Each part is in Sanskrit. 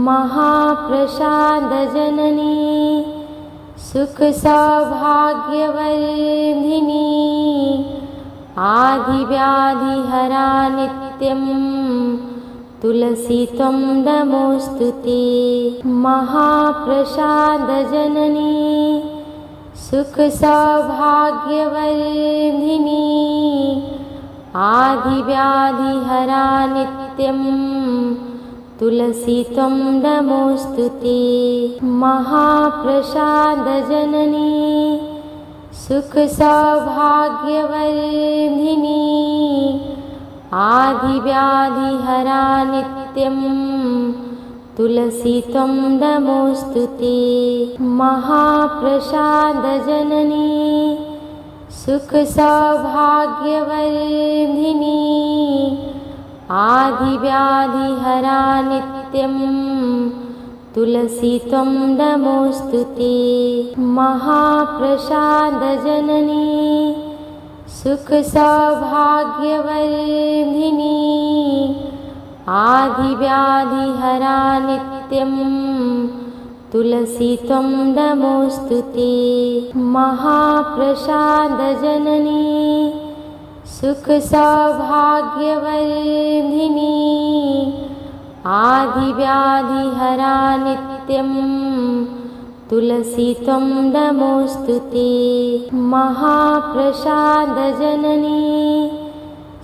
महाप्रसादजननी सुखसौभाग्यवर्धिनी आदिव्याधिहरा नित्यं तुलसी त्वं नमोऽस्तुते। महाप्रसादजननी सुखसौभाग्यवर्धिनी आदिव्याधिहरा नित्यं तुलसी त्वं नमोऽस्तुते। महाप्रसादजननी सुखसौभाग्यवर्धिनी आदिव्याधिहरा नित्यं तुलसी त्वं नमोऽस्तुते। महाप्रसादजननी सुखसौभाग्यवर्धिनी आदिव्याधिहरा नित्यं तुलसी त्वं नमोऽस्तुते। महाप्रसादजननी सुखसौभाग्यवर्धिनी आदिव्याधिहरा नित्यं तुलसी त्वं नमोऽस्तुते। महाप्रसादजननी सुखसौभाग्यवर्धिनी आदिव्याधिहरा नित्यं तुलसी त्वं नमोऽस्तुते। महाप्रसादजननी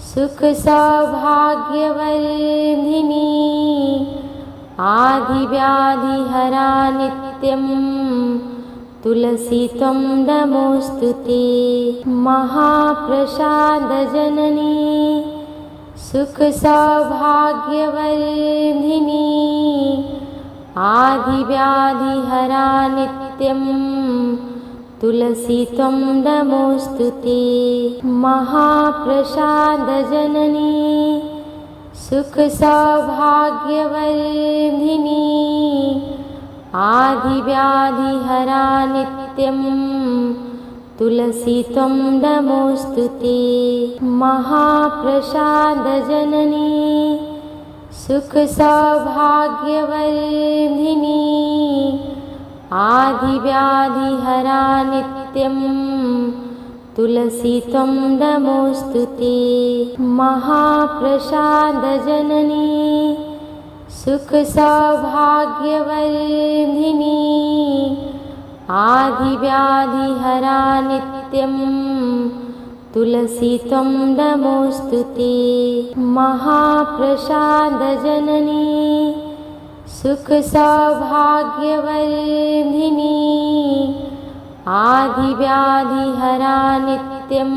सुखसौभाग्यवर्धिनी आदिव्याधिहरा नित्यं तुलसी त्वं नमोऽस्तुते। महाप्रसादजननी सुखसौभाग्यवर्धिनी आदिव्याधिहरा नित्यं तुलसी त्वं नमोऽस्तुते। महाप्रसादजननी सुखसौभाग्यवर्धिनी आदिव्याधिहरा नित्यं तुलसी त्वं नमोऽस्तुते। महाप्रसादजननी सुखसौभाग्यवर्धिनी आदिव्याधिहरा नित्यं तुलसी त्वं नमोऽस्तुते। महाप्रसादजननी सुखसौभाग्यवर्धिनी आदिव्याधिहरा नित्यं तुलसी त्वं नमोऽस्तुते। महाप्रसादजननी सुखसौभाग्यवर्धिनी आदिव्याधिहरा नित्यं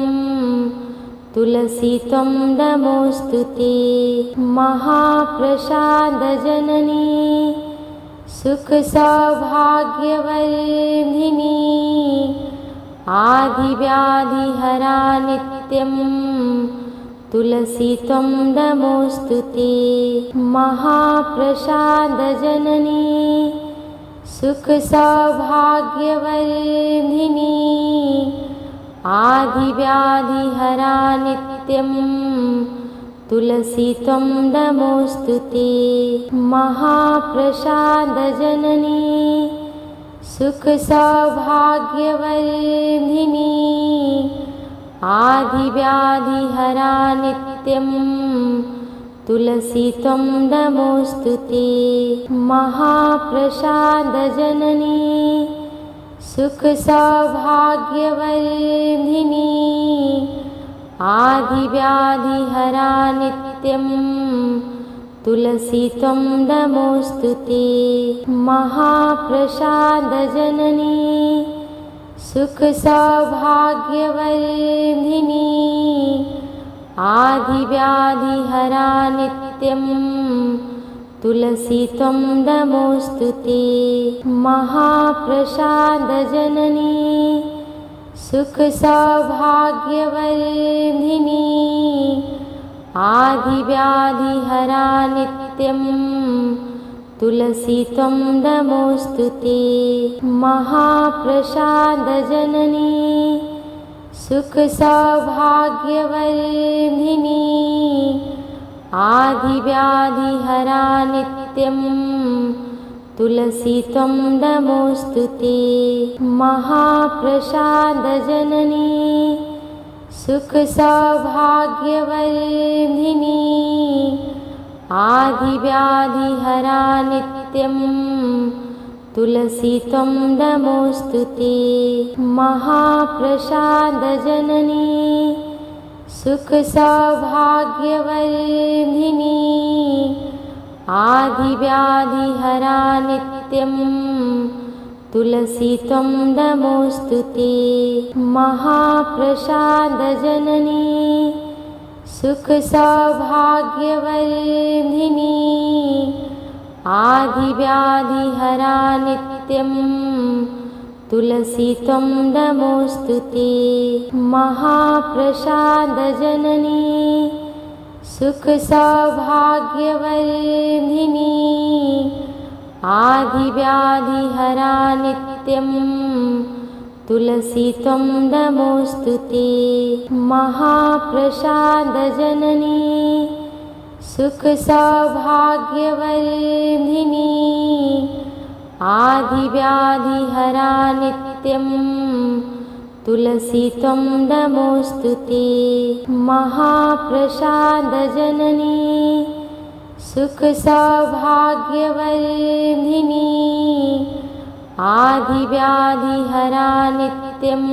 तुलसी त्वं नमोऽस्तुते। महाप्रसादजननी सुखसौभाग्यवर्धिनी आदिव्याधिहरा नित्यं तुलसी त्वं नमोऽस्तुते। महाप्रसादजननी सुखसौभाग्यवर्धिनी आदिव्याधिहरा नित्यं तुलसी त्वं नमोऽस्तुते। महाप्रसादजननी सुखसौभाग्यवर्धिनी आदिव्याधिहरा नित्यं तुलसी त्वं नमोऽस्तुते। महाप्रसादजननी सुखसौभाग्यवर्धिनी आदिव्याधिहरा नित्यं तुलसी त्वं नमोऽस्तुते। महाप्रसादजननी सुखसौभाग्यवर्धिनी आदिव्याधिहरा नित्यं तुलसी त्वं नमोऽस्तुते। महाप्रसादजननी सुखसौभाग्यवर्धिनी आदिव्याधिहरा नित्यं तुलसी त्वं नमोऽस्तुते। महाप्रसादजननी सुखसौभाग्यवर्धिनी आदिव्याधिहरा नित्यं तुलसी त्वं नमोऽस्तु ते। महाप्रसादजननी सुखसौभाग्यवर्धिनी आदिव्याधिहरा नित्यं तुलसी त्वं नमोऽस्तु ते। महाप्रसादजननी सुखसौभाग्यवर्धिनी आदिव्याधिहरा नित्यं तुलसी त्वं नमोऽस्तु ते। महाप्रसादजननी सुखसौभाग्यवर्धिनी आदिव्याधिहरा नित्यं तुलसी त्वं नमोऽस्तु ते। महाप्रसादजननी सुखसौभाग्यवर्धिनी आदिव्याधिहरा नित्यं तुलसी त्वं नमोऽस्तु ते। महाप्रसादजननी सुखसौभाग्यवर्धिनी आदिव्याधिहरा नित्यं तुलसी त्वं नमोऽस्तु ते। महाप्रसादजननी सुखसौभाग्यवर्धिनी आदिव्याधिहरा नित्यं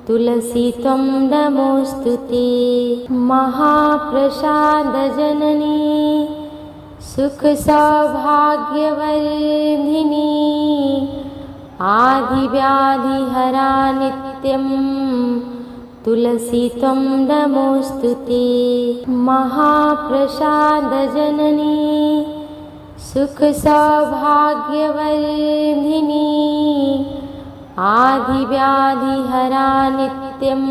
तुलसी त्वं नमोऽस्तु ते। महाप्रसादजननी सुखसौभाग्यवर्धिनी आदिव्याधिहरा नित्यं तुलसी त्वं नमोऽस्तु ते। महाप्रसादजननी सुखसौभाग्यवर्धिनी आदिव्याधिहरा नित्यं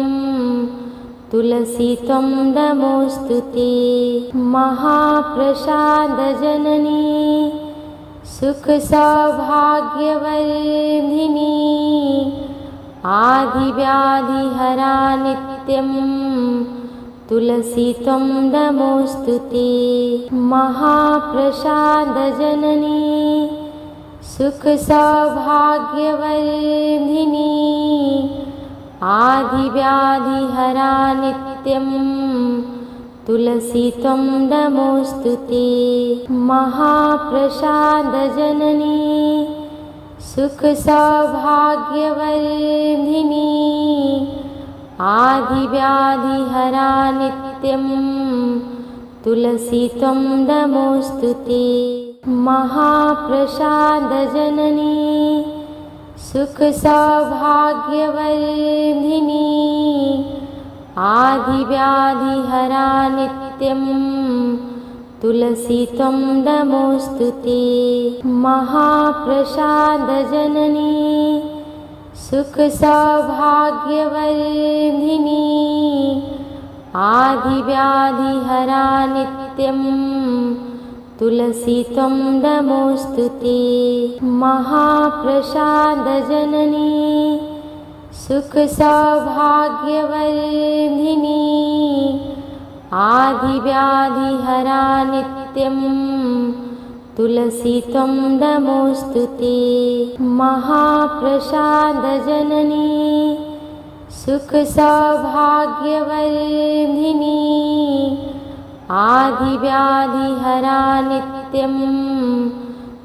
तुलसी त्वं नमोऽस्तु ते। महाप्रसादजननी सुखसौभाग्यवर्धिनी आदिव्याधिहरा नित्यं तुलसी त्वं नमोऽस्तु ते। महाप्रसादजननी सुखसौभाग्यवर्धिनी आदिव्याधिहरा नित्यं तुलसी त्वं नमोऽस्तु ते। महाप्रसादजननी सुखसौभाग्यवर्धिनी आदिव्याधिहरा नित्यं तुलसी त्वं नमोऽस्तु ते। महाप्रसादजननी सुखसौभाग्यवर्धिनी आदिव्याधिहरा नित्यं तुलसी त्वं नमोऽस्तु ते। महाप्रसादजननी सुखसौभाग्यवर्धिनी आदिव्याधिहरा नित्यं तुलसी त्वं नमोऽस्तु ते। महाप्रसादजननी सुखसौभाग्यवर्धिनी आदिव्याधिहरा नित्यं तुलसी त्वं नमोऽस्तु ते। महाप्रसादजननी सुखसौभाग्यवर्धिनी आदिव्याधिहरा नित्यं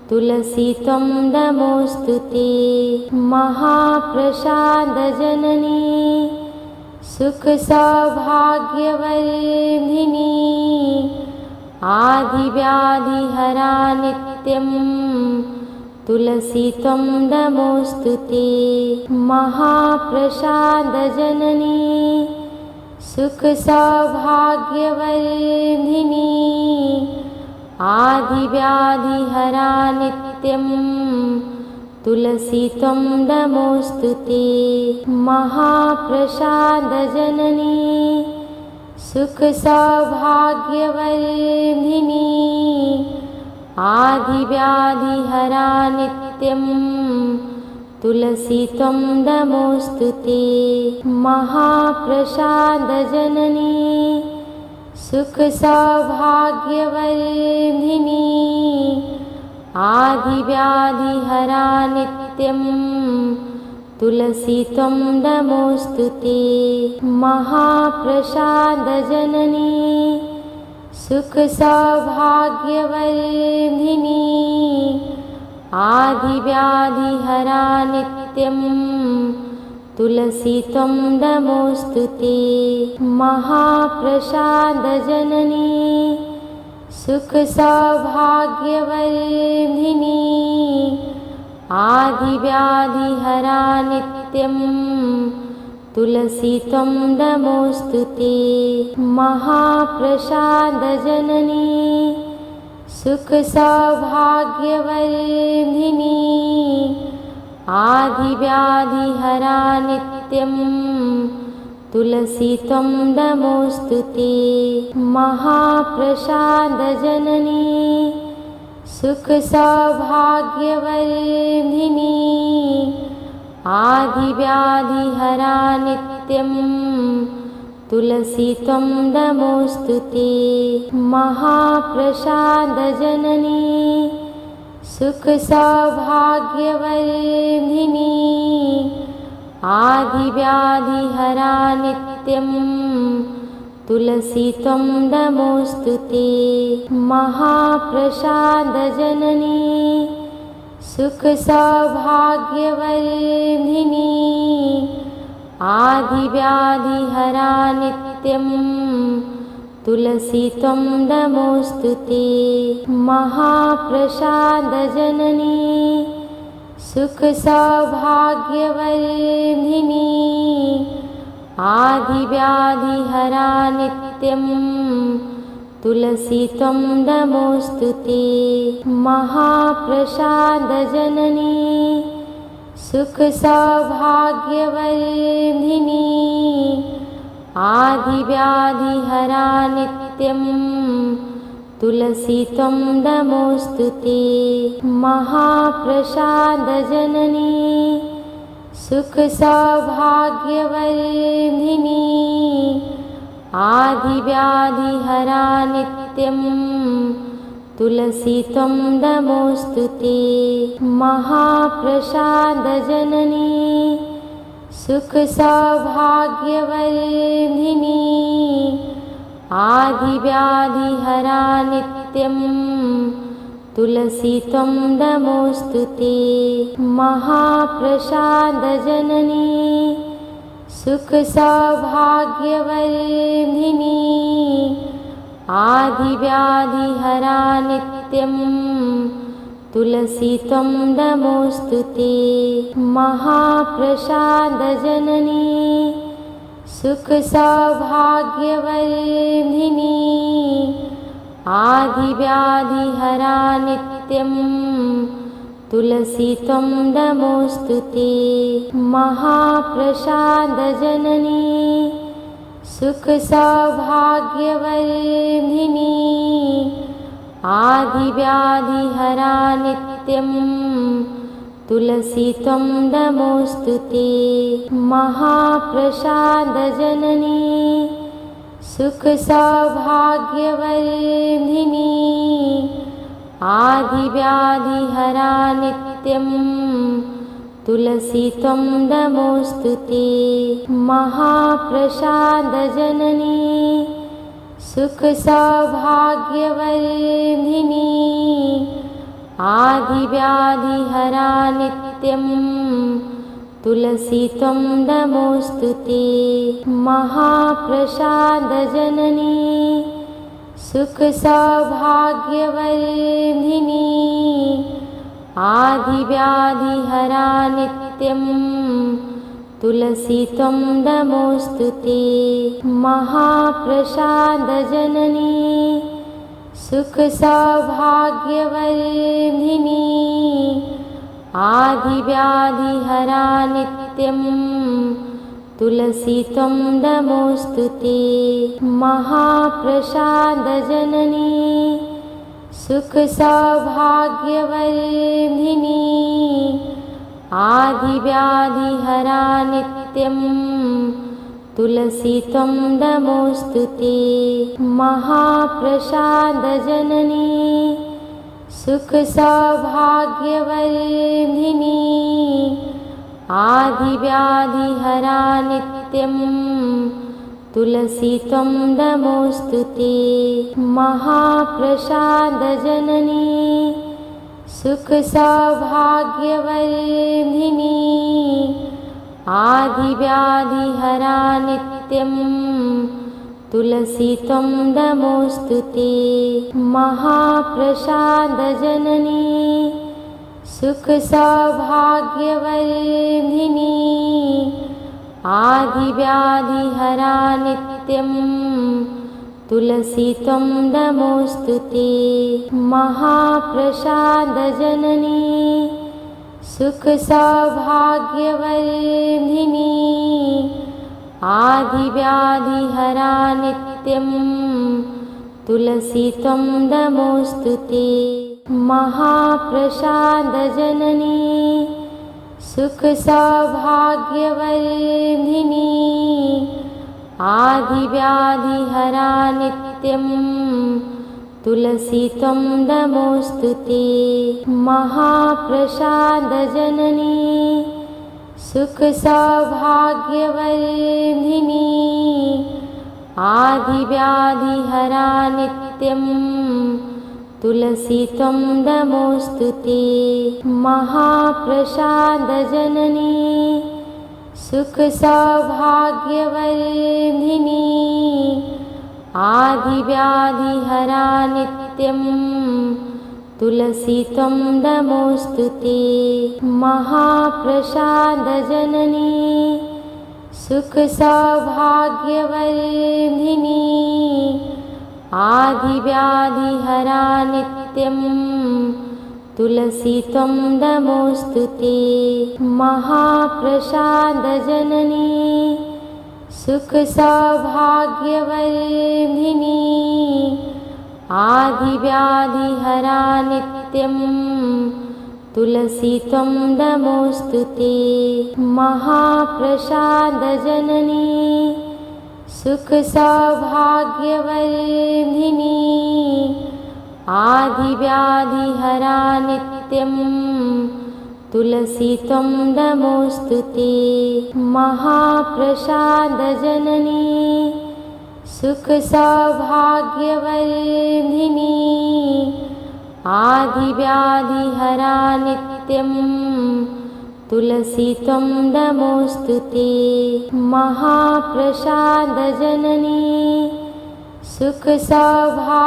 तुलसी त्वं नमोऽस्तु ते। महाप्रसादजननी सुखसौभाग्यवर्धिनी आदिव्याधिहरा नित्यं तुलसी त्वं नमोऽस्तु ते। महाप्रसादजननी सुखसौभाग्यवर्धिनी आदिव्याधिहरा नित्यं तुलसी त्वं नमोऽस्तु ते। महाप्रसादजननी सुखसौभाग्यवर्धिनी आदिव्याधिहरा नित्यं तुलसी त्वं नमोऽस्तु ते। महाप्रसादजननी सुखसौभाग्यवर्धिनी आदिव्याधिहरा नित्यं तुलसी त्वं नमोऽस्तु ते। महाप्रसादजननी सुखसौभाग्यवर्धिनी आदिव्याधिहरा नित्यं तुलसी त्वं नमोऽस्तु ते। महाप्रसादजननी सुखसौभाग्यवर्धिनी आदिव्याधिहरा नित्यं तुलसी त्वं नमोऽस्तु ते। महाप्रसादजननी सुखसौभाग्यवर्धिनी आदिव्याधिहरा नित्यं तुलसी त्वं नमोऽस्तु ते। महाप्रसादजननी सुखसौभाग्यवर्धिनी आदिव्याधिहरा नित्यं तुलसी त्वं नमोऽस्तु ते। महाप्रसादजननी सुखसौभाग्यवर्धिनी आदिव्याधिहरा नित्यं तुलसी त्वं नमोऽस्तु ते। महाप्रसादजननी सुखसौभाग्यवर्धिनी आदिव्याधिहरा नित्यं तुलसी त्वं नमोऽस्तु ते। महाप्रसादजननी सुखसौभाग्यवर्धिनी आदिव्याधिहरा नित्यं तुलसी त्वं नमोऽस्तु ते। महाप्रसादजननी सुखसौभाग्यवर्धिनी आदिव्याधिहरा नित्यं तुलसी त्वं नमोऽस्तु ते। महाप्रसादजननी सुखसौभाग्यवर्धिनी आदिव्याधिहरा नित्यं तुलसी त्वं नमोऽस्तु ते। महाप्रसादजननी सुखसौभाग्यवर्धिनी आदिव्याधिहरा नित्यं तुलसी त्वं नमोऽस्तु ते। महाप्रसादजननी सुखसौभाग्यवर्धिनी आदिव्याधिहरा नित्यं तुलसी त्वं नमोऽस्तु ते। महाप्रसादजननी सुखसौभाग्यवर्धिनी आदिव्याधिहरा नित्यं तुलसी त्वं नमोऽस्तु ते। महाप्रसादजननी सुखसौभाग्यवर्धिनी आदिव्याधिहरा नित्यं तुलसी त्वं नमोऽस्तु ते। महाप्रसादजननी सुखसौभाग्यवर्धिनी आदिव्याधिहरा नित्यं तुलसी त्वं नमोऽस्तु ते। महाप्रसादजननी सुखसौभाग्यवर्धिनी आदिव्याधिहरा नित्यं तुलसी त्वं नमोऽस्तु ते। महाप्रसादजननी सुखसौभाग्यवर्धिनी आदिव्याधिहरा नित्यं तुलसी त्वं नमोऽस्तु ते। महाप्रसादजननी सुखसौभाग्यवर्धिनी आदिव्याधिहरा नित्यं तुलसी त्वं नमोऽस्तु ते। महाप्रसादजननी सुखसौभाग्यवर्धिनी आदिव्याधिहरा नित्यं तुलसी त्वं नमोऽस्तु ते। महाप्रसादजननी सुख सौभाग्यवर्धिनी आदिव्याधिहरा नित्यं तुलसी त्वं नमोऽस्तुते। महाप्रसादजननी सुख सौभाग्यवर्धिनी आदिव्याधिहरा नित्यं तुलसी त्वं नमोऽस्तुते। महाप्रसादजननी सुख सौभाग्यवर्धिनी आदिव्याधिहरा नित्यं तुलसी त्वं नमोऽस्तुते। महाप्रसादजननी सुख सौभाग्यवर्धिनी आदिव्याधिहरा नित्यं तुलसी त्वं नमोऽस्तुते। महाप्रसादजननी सुख सौभाग्यवर्धिनी आदिव्याधिहरा नित्यं तुलसी त्वं नमोऽस्तुते। महाप्रसादजननी सुख सौभाग्यवर्धिनी आदिव्याधिहरा नित्यं तुलसी त्वं नमोऽस्तुते। महाप्रसादजननी सुख सौभाग्यवर्धिनी आदिव्याधिहरा नित्यं तुलसी त्वं नमोऽस्तुते। महाप्रसादजननी सुख सौभाग्यवर्धिनी आदिव्याधिहरा नित्यं तुलसी त्वं नमोऽस्तुते। महाप्रसादजननी सुख सौभाग्यवर्धिनी आदिव्याधिहरा नित्यं तुलसी त्वं नमोऽस्तुते। महाप्रसादजननी सुख सौभाग्यवर्धिनी आदिव्याधिहरा नित्यं तुलसी त्वं नमोऽस्तुते। महाप्रसादजननी सुख सौभाग्यवर्धिनी आदिव्याधिहरा नित्यं तुलसी त्वं नमोऽस्तुते। महाप्रसादजननी सुख सौभाग्यवर्धिनी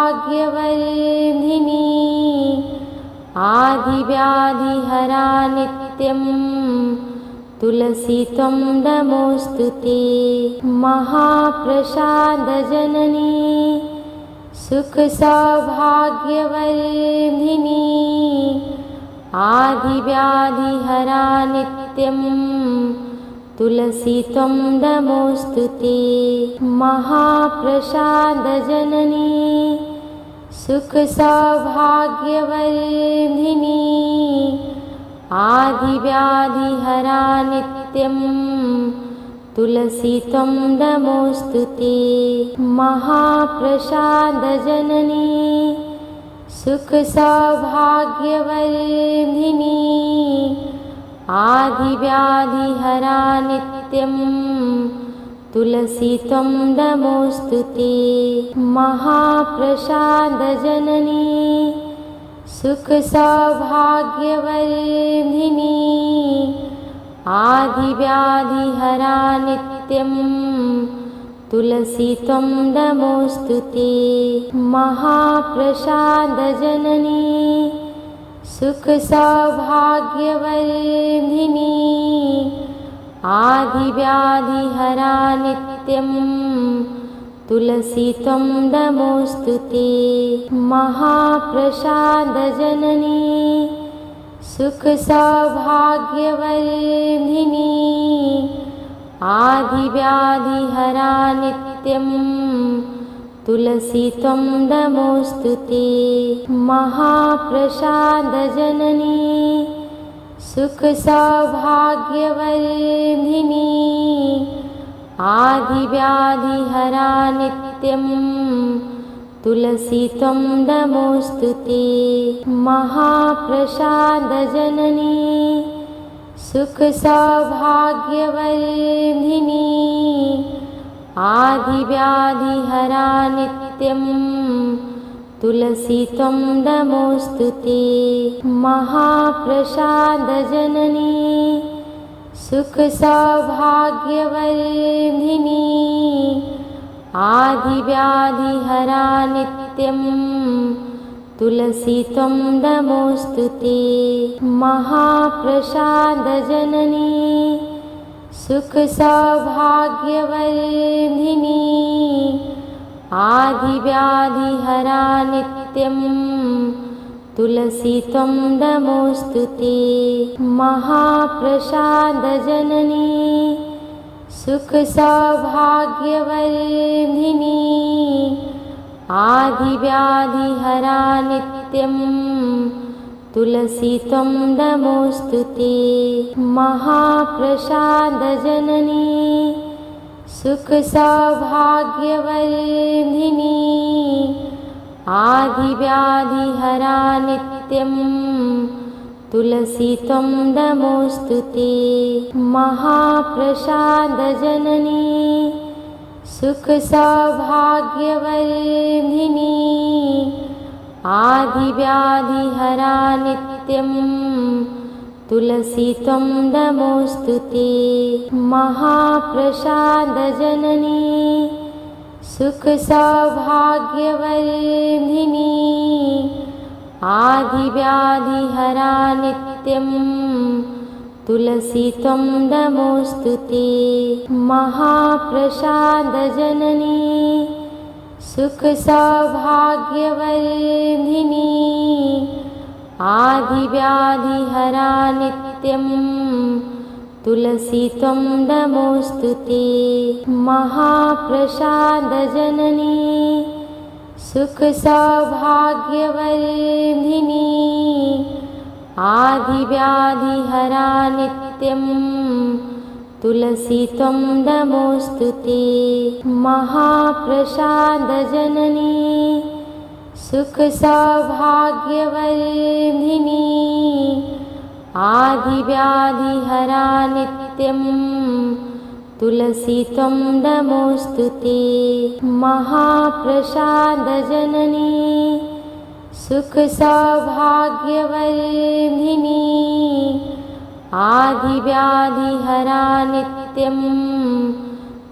आदिव्याधिहरा नित्यं तुलसी त्वं नमोऽस्तुते। महाप्रसादजननी सुख सौभाग्यवर्धिनी आदिव्याधिहरा नित्यं तुलसी त्वं नमोऽस्तुते। महाप्रसादजननी सुख सौभाग्यवर्धिनी आदिव्याधिहरा नित्यं तुलसी त्वं नमोऽस्तुते। महाप्रसादजननी सुख सौभाग्यवर्धिनी आदिव्याधिहरा नित्यं तुलसी त्वं नमोऽस्तुते। महाप्रसादजननी सुख सौभाग्यवर्धिनी आदिव्याधिहरा नित्यं तुलसी त्वं नमोऽस्तुते। महाप्रसादजननी सुख सौभाग्यवर्धिनी आदिव्याधिहरा नित्यं तुलसी त्वं नमोऽस्तुते। महाप्रसादजननी सुख सौभाग्यवर्धिनी आदिव्याधिहरा नित्यं तुलसी त्वं नमोऽस्तुते। महाप्रसादजननी सुख सौभाग्यवर्धिनी आदिव्याधिहरा नित्यं तुलसी त्वं नमोऽस्तु ते। महाप्रसादजननी सुखसौभाग्यवर्धिनी आदिव्याधिहरा नित्यं तुलसी त्वं नमोऽस्तु ते। महाप्रसादजननी सुखसौभाग्यवर्धिनी आदिव्याधिहरा नित्यं तुलसी त्वं नमोऽस्तु ते। महाप्रसादजननी सुखसौभाग्यवर्धिनी आदिव्याधिहरा नित्यं तुलसी त्वं नमोऽस्तु ते। महाप्रसादजननी सुखसौभाग्यवर्धिनी आदिव्याधिहरा नित्यं तुलसी त्वं नमोऽस्तु ते। महाप्रसादजननी सुखसौभाग्यवर्धिनी आदिव्याधिहरा नित्यं तुलसी त्वं नमोऽस्तु ते। महाप्रसादजननी सुखसौभाग्यवर्धिनी आदिव्याधिहरा नित्यं तुलसी त्वं नमोऽस्तु ते। महाप्रसादजननी सुखसौभाग्यवर्धिनी आदिव्याधिहरा नित्यं तुलसी त्वं नमोऽस्तु ते। महाप्रसादजननी सुखसौभाग्यवर्धिनी आदिव्याधिहरा नित्यं तुलसी त्वं नमोऽस्तु ते। महाप्रसादजननी सुखसौभाग्यवर्धिनी आदिव्याधिहरा नित्यं तुलसी त्वं नमोऽस्तु ते। महाप्रसादजननी सुखसौभाग्यवर्धिनी आदिव्याधिहरा नित्यं तुलसी त्वं नमोऽस्तु ते। महाप्रसादजननी सुखसौभाग्यवर्धिनी आदिव्याधिहरा नित्यं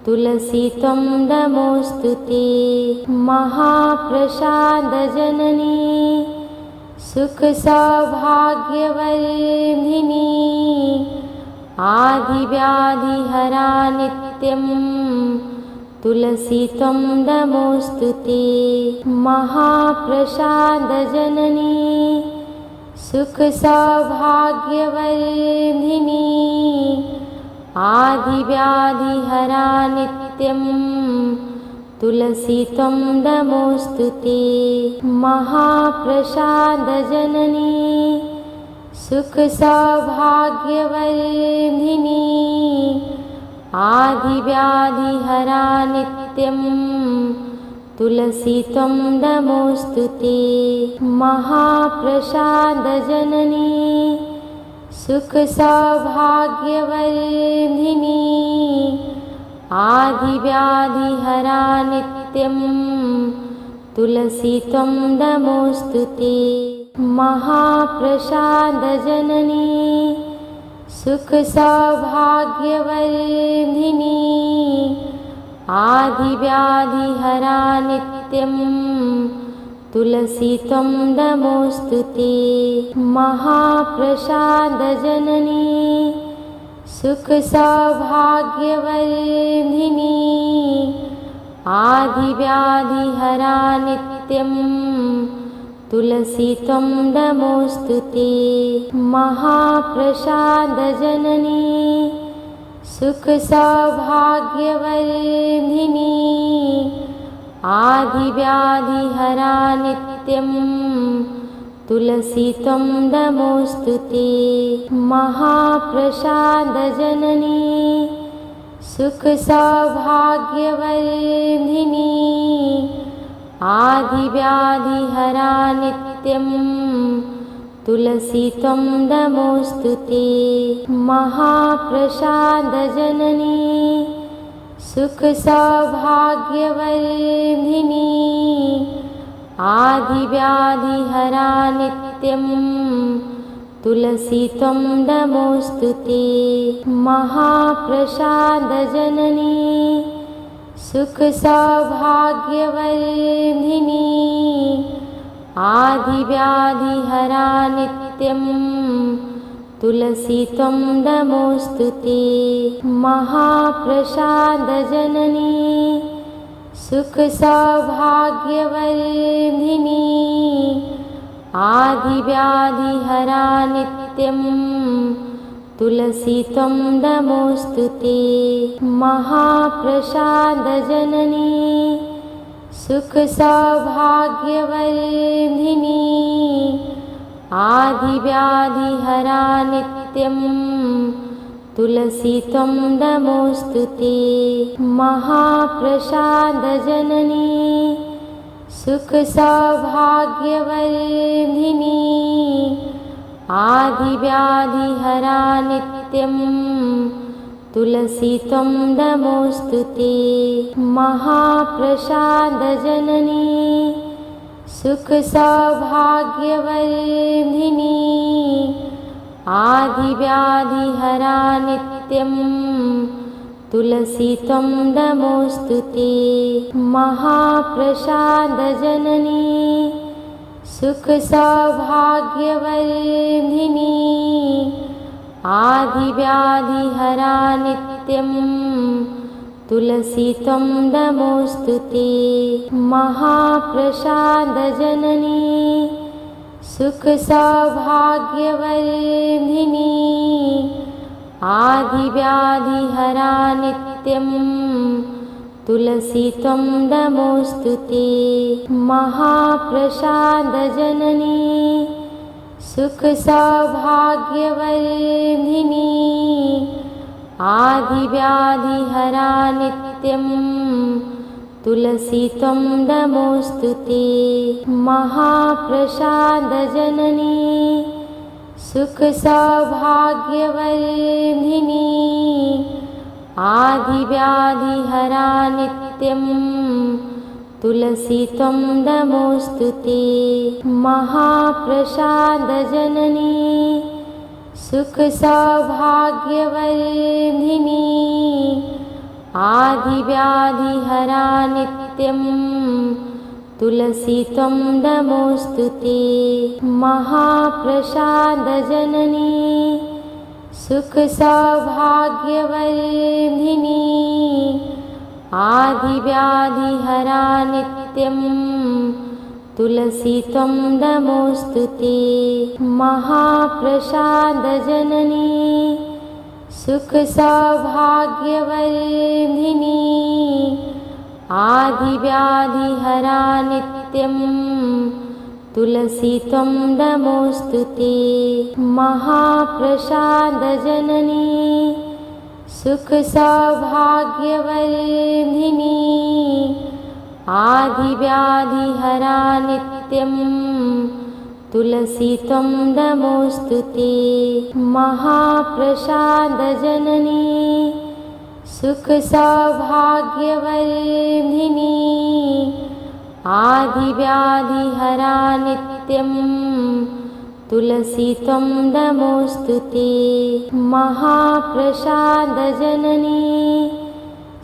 तुलसी त्वं नमोऽस्तु ते। महाप्रसादजननी सुखसौभाग्यवर्धिनी आदिव्याधिहरा नित्यं तुलसी त्वं नमोऽस्तु ते। महाप्रसादजननी सुखसौभाग्यवर्धिनी आदिव्याधिहरा नित्यं तुलसी त्वं नमोऽस्तु ते। महाप्रसादजननी सुखसौभाग्यवर्धिनी आदिव्याधिहरा नित्यं तुलसी त्वं नमोऽस्तु ते। महाप्रसादजननी सुखसौभाग्यवर्धिनी आदिव्याधिहरा नित्यं तुलसी त्वं नमोऽस्तु ते। महाप्रसादजननी सुखसौभाग्यवर्धिनी आदिव्याधिहरा नित्यं तुलसी त्वं नमोऽस्तु ते। महाप्रसादजननी सुखसौभाग्यवर्धिनी आदिव्याधिहरा नित्यं तुलसी त्वं नमोऽस्तु ते। महाप्रसादजननी सुखसौभाग्यवर्धिनी आदिव्याधिहरा नित्यं तुलसी त्वं नमोऽस्तु ते। महाप्रसादजननी सुखसौभाग्यवर्धिनी आदिव्याधिहरा नित्यं तुलसी त्वं नमोऽस्तु ते। महाप्रसादजननी सुखसौभाग्यवर्धिनी आदिव्याधिहरा नित्यं तुलसी त्वं नमोऽस्तु ते। महाप्रसादजननी सुखसौभाग्यवर्धिनी आदिव्याधिहरा नित्यं तुलसी त्वं नमोऽस्तु ते। महाप्रसादजननी सुखसौभाग्यवर्धिनी आदिव्याधिहरा नित्यं तुलसी त्वं नमोऽस्तु ते। महाप्रसादजननी सुखसौभाग्यवर्धिनी आदिव्याधिहरा नित्यं तुलसी त्वं नमोऽस्तु ते। महाप्रसादजननी सुखसौभाग्यवर्धिनी आदिव्याधिहरा नित्यं तुलसी त्वं नमोऽस्तु ते। महाप्रसादजननी सुखसौभाग्यवर्धिनी आदिव्याधिहरा नित्यं तुलसी त्वं नमोऽस्तु ते। महाप्रसादजननी सुखसौभाग्यवर्धिनी आदिव्याधिहरा नित्यं तुलसी त्वं नमोऽस्तु ते। महाप्रसादजननी सुखसौभाग्यवर्धिनी आदिव्याधिहरा नित्यं तुलसी त्वं नमोऽस्तु ते। महाप्रसादजननी सुखसौभाग्यवर्धिनी आदिव्याधिहरा नित्यं तुलसी त्वं नमोऽस्तु ते। महाप्रसादजननी सुखसौभाग्यवर्धिनी आदिव्याधिहरा नित्यं तुलसी त्वं नमोऽस्तु ते। महाप्रसादजननी सुखसौभाग्यवर्धिनी आदिव्याधिहरा नित्यं तुलसी त्वं नमोऽस्तु ते। महाप्रसादजननी सुखसौभाग्यवर्धिनी आदिव्याधिहरा नित्यं तुलसी त्वं नमोऽस्तु ते। महाप्रसादजननी सुखसौभाग्यवर्धिनी आदिव्याधिहरा नित्यं तुलसी त्वं नमोऽस्तु ते। महाप्रसादजननी सुखसौभाग्यवर्धिनी आदिव्याधिहरा नित्यं तुलसी त्वं नमोऽस्तु ते। महाप्रसादजननी सुखसौभाग्यवर्धिनी आदिव्याधिहरा नित्यं तुलसी त्वं नमोऽस्तु ते। महाप्रसादजननी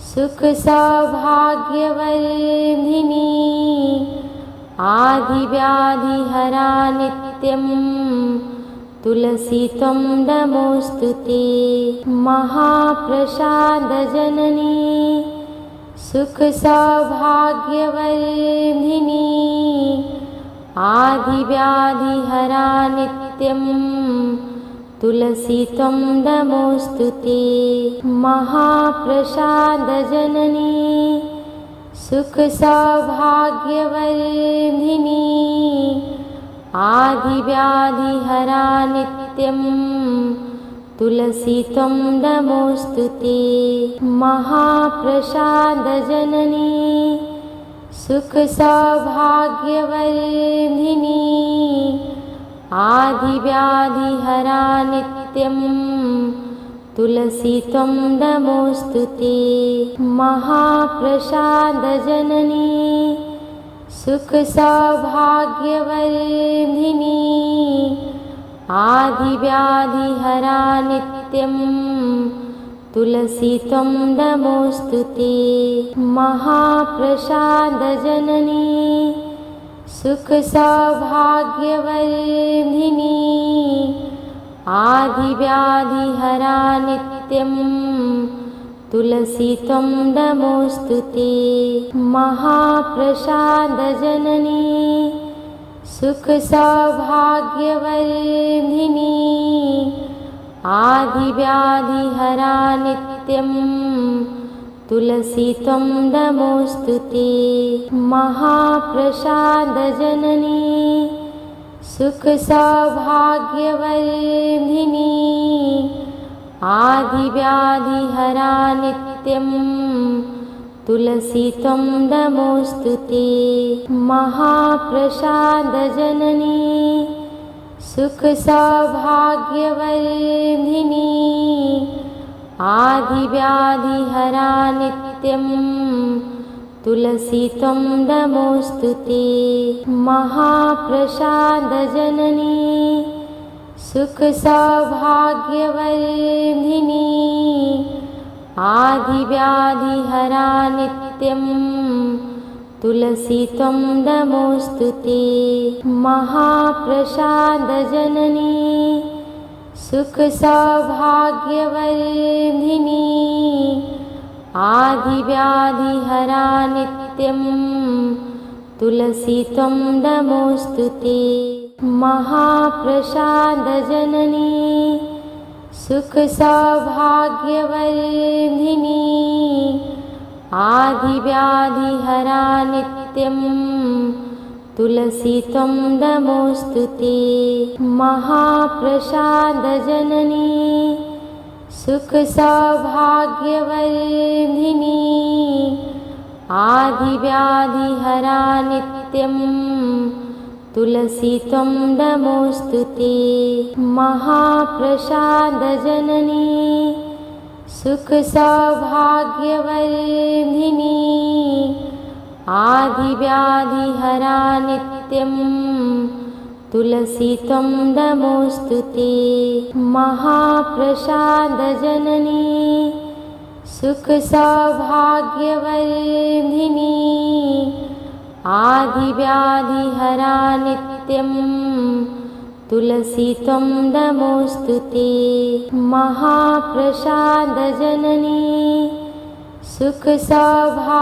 सुखसौभाग्यवर्धिनी आदिव्याधिहरा नित्यं तुलसी त्वं नमोऽस्तु ते। महाप्रसादजननी सुखसौभाग्यवर्धिनी आदिव्याधिहरा नित्यं तुलसी त्वं नमोऽस्तु ते। महाप्रसादजननी सुखसौभाग्यवर्धिनी आदिव्याधिहरा नित्यं तुलसी त्वं नमोऽस्तु ते। महाप्रसादजननी सुख सौभाग्यवर्धिनी आदिव्याधिहरा नित्यं तुलसी त्वं नमोऽस्तुते। महाप्रसादजननी सुख सौभाग्यवर्धिनी आदिव्याधिहरा नित्यं तुलसी त्वं नमोऽस्तुते। महाप्रसादजननी सुख सौभाग्यवर्धिनी आदिव्याधिहरा नित्यं तुलसी त्वं नमोऽस्तुते। महाप्रसादजननी सुख सौभाग्यवर्धिनी आदिव्याधिहरा नित्यं तुलसी त्वं नमोऽस्तुते। महाप्रसादजननी सुख सौभाग्यवर्धिनी आदिव्याधिहरा नित्यं तुलसी त्वं नमोऽस्तुते। महाप्रसादजननी सुख सौभाग्यवर्धिनी आदिव्याधिहरा नित्यं तुलसी त्वं नमोऽस्तुते। महाप्रसादजननी सुख सौभाग्यवर्धिनी आदिव्याधिहरा नित्यं तुलसी त्वं नमोऽस्तुते। महाप्रसादजननी सुख सौभाग्यवर्धिनी आदिव्याधिहरा नित्यं तुलसी त्वं नमोऽस्तुते। महाप्रसादजननी सुख सौभाग्यवर्धिनी आदिव्याधिहरा नित्यं तुलसी त्वं नमोऽस्तुते। महाप्रसादजननी सुख सौभाग्यवर्धिनी आदिव्याधिहरा नित्यं तुलसी त्वं नमोऽस्तुते। महाप्रसादजननी सुख सौभाग्यवर्धिनी आदिव्याधिहरा नित्यं तुलसी त्वं नमोऽस्तुते। महाप्रसादजननी सुख सौभाग्यवर्धिनी आदिव्याधिहरा नित्यं तुलसी त्वं नमोऽस्तुते। महाप्रसादजननी सुख सौभाग्यवर्धिनी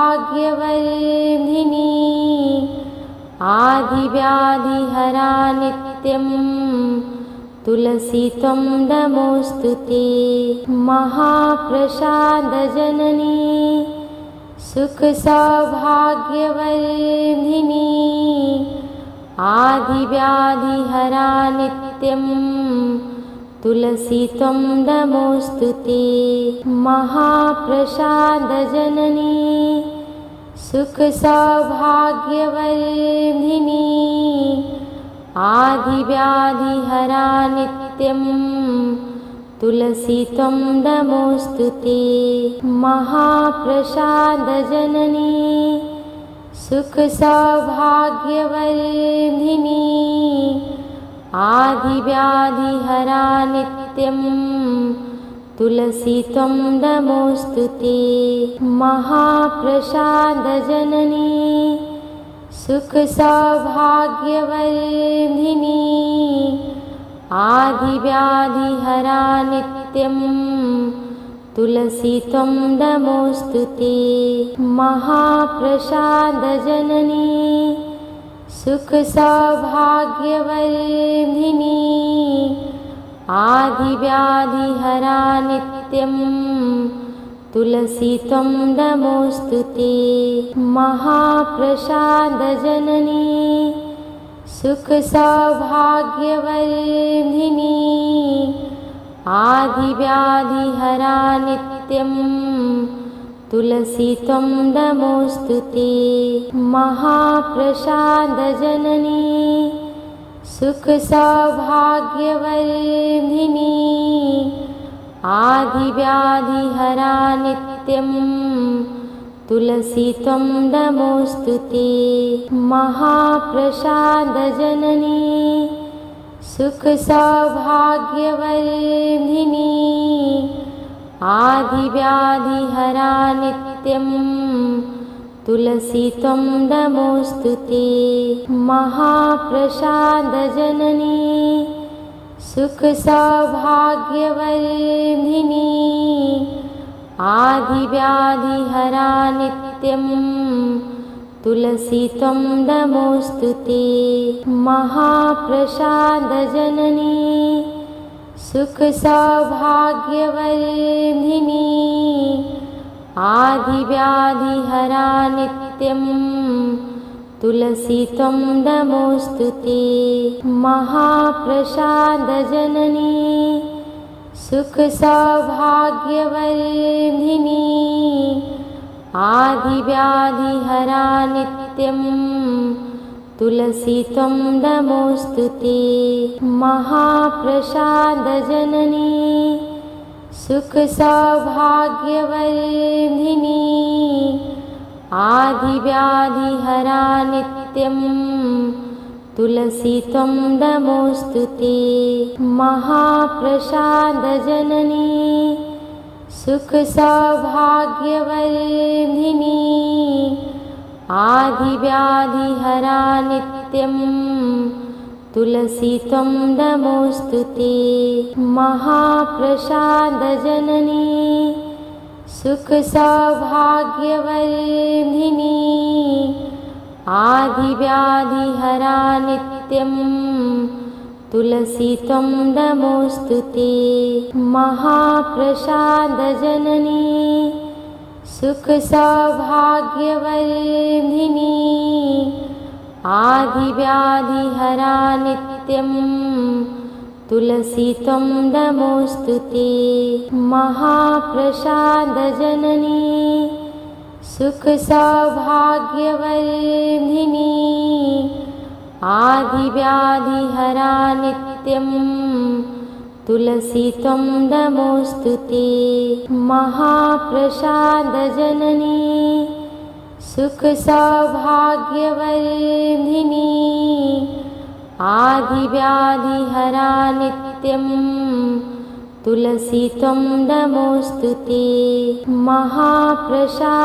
आदिव्याधिहरा नित्यं तुलसी त्वं नमोऽस्तुते। महाप्रसादजननी सुख सौभाग्यवर्धिनी आदिव्याधिहरा नित्यं तुलसी त्वं नमोऽस्तुते। महाप्रसादजननी सुख सौभाग्यवर्धिनी आदिव्याधिहरा नित्यं तुलसी त्वं नमोऽस्तुते। महाप्रसादजननी सुख सौभाग्यवर्धिनी आदिव्याधिहरा नित्यं तुलसी त्वं नमोऽस्तुते। महाप्रसादजननी सुख सौभाग्यवर्धिनी आदिव्याधिहरा नित्यं तुलसी त्वं नमोऽस्तुते। महाप्रसादजननी सुख सौभाग्यवर्धिनी आदिव्याधिहरा नित्यं तुलसी त्वं नमोऽस्तुते। महाप्रसादजननी सुख सौभाग्यवर्धिनी आदिव्याधिहरा नित्यं तुलसी त्वं नमोऽस्तु ते। महाप्रसादजननी सुखसौभाग्यवर्धिनी आदिव्याधिहरा नित्यं तुलसी त्वं नमोऽस्तु ते। महाप्रसादजननी सुखसौभाग्यवर्धिनी आदिव्याधिहरा नित्यं तुलसी त्वं नमोऽस्तु ते। महाप्रसादजननी सुखसौभाग्यवर्धिनी आदिव्याधिहरा नित्यं तुलसी त्वं नमोऽस्तु ते। महाप्रसादजननी सुखसौभाग्यवर्धिनी आदिव्याधिहरा नित्यं तुलसी त्वं नमोऽस्तु ते। महाप्रसादजननी सुखसौभाग्यवर्धिनी आदिव्याधिहरा नित्यं तुलसी त्वं नमोऽस्तु ते। महाप्रसादजननी सुखसौभाग्यवर्धिनी आदिव्याधिहरा नित्यं तुलसी त्वं नमोऽस्तु ते। महाप्रसादजननी सुखसौभाग्यवर्धिनी आदिव्याधिहरा नित्यं तुलसी त्वं नमोऽस्तु ते। महाप्रसादजननी सुखसौभाग्यवर्धिनी आदिव्याधिहरा नित्यं तुलसी त्वं नमोऽस्तु ते। महाप्रसादजननी सुखसौभाग्यवर्धिनी आदिव्याधिहरा नित्यं तुलसी त्वं नमोऽस्तु ते। महाप्रसादजननी सुखसौभाग्यवर्धिनी आदिव्याधिहरा नित्यं तुलसी त्वं नमोऽस्तु ते। महाप्रसादजननी सुखसौभाग्यवर्धिनी आदिव्याधिहरा नित्यं तुलसी त्वं नमोऽस्तु ते। महाप्रसादजननी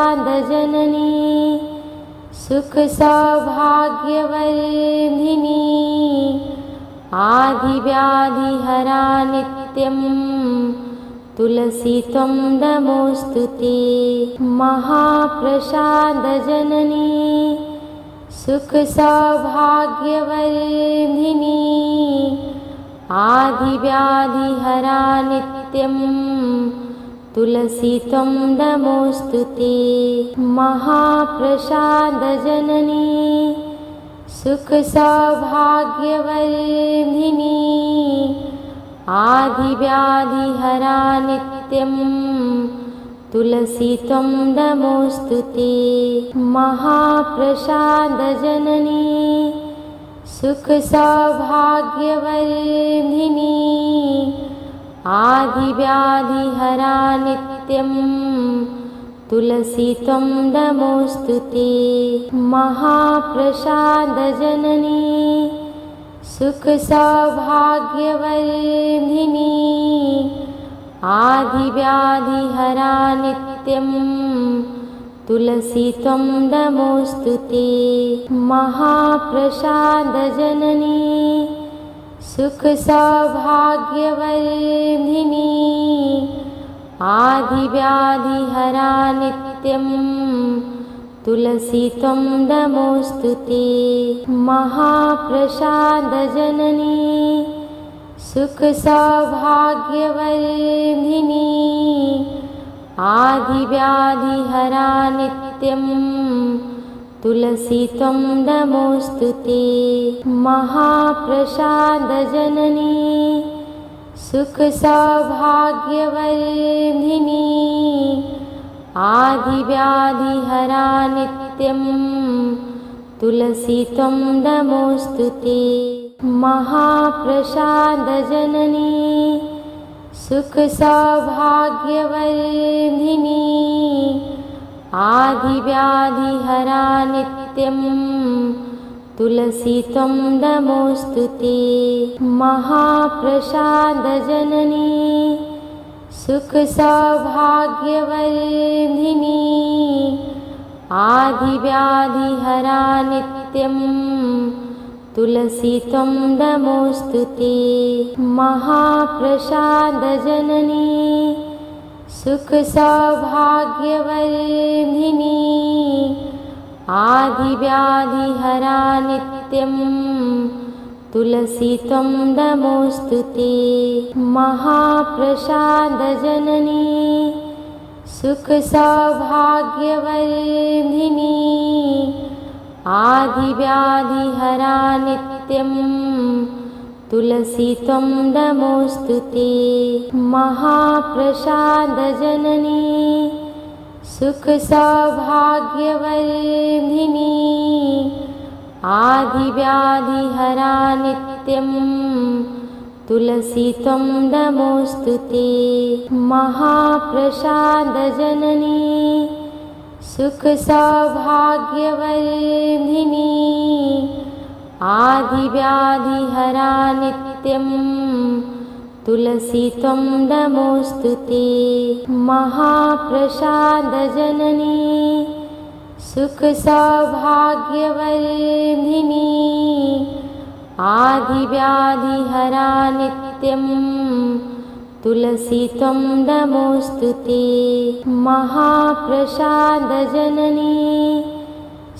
सुखसौभाग्यवर्धिनी आदिव्याधिहरा नित्यं तुलसी त्वं नमोऽस्तु ते। महाप्रसादजननी सुखसौभाग्यवर्धिनी आदिव्याधिहरा नित्यं तुलसी त्वं नमोऽस्तु ते। महाप्रसादजननी सुखसौभाग्यवर्धिनी आदिव्याधिहरा नित्यं तुलसी त्वं नमोऽस्तु ते। महाप्रसादजननी सुखसौभाग्यवर्धिनी आदिव्याधिहरा नित्यं तुलसी त्वं नमोऽस्तु ते। महाप्रसादजननी सुखसौभाग्यवर्धिनी आदिव्याधिहरा नित्यं तुलसी त्वं नमोऽस्तु ते। महाप्रसादजननी सुखसौभाग्यवर्धिनी आदिव्याधिहरा नित्यं तुलसी त्वं नमोऽस्तु ते। महाप्रसादजननी सुखसौभाग्यवर्धिनी आदिव्याधिहरा नित्यं तुलसी त्वं नमोऽस्तु ते। महाप्रसादजननी सुखसौभाग्यवर्धिनी आदिव्याधिहरा नित्यं तुलसी त्वं नमोऽस्तु ते। महाप्रसादजननी सुखसौभाग्यवर्धिनी आदिव्याधिहरा नित्यं तुलसी त्वं नमोऽस्तु ते। महाप्रसादजननी सुखसौभाग्यवर्धिनी आदिव्याधिहरा नित्यं तुलसी त्वं नमोऽस्तु ते। महाप्रसादजननी सुखसौभाग्यवर्धिनी आदिव्याधिहरा नित्यं तुलसी त्वं नमोऽस्तु ते। महाप्रसादजननी सुखसौभाग्यवर्धिनी आदिव्याधिहरा नित्यं तुलसी त्वं नमोऽस्तु ते। महाप्रसादजननी सुखसौभाग्यवर्धिनी आदिव्याधिहरा नित्यं तुलसी त्वं नमोऽस्तु ते। महाप्रसादजननी सुखसौभाग्यवर्धिनी आदिव्याधिहरा नित्यं तुलसी त्वं नमोऽस्तु ते। महाप्रसादजननी सुखसौभाग्यवर्धिनी आदिव्याधिहरा नित्यं तुलसी त्वं नमोऽस्तु ते। महाप्रसादजननी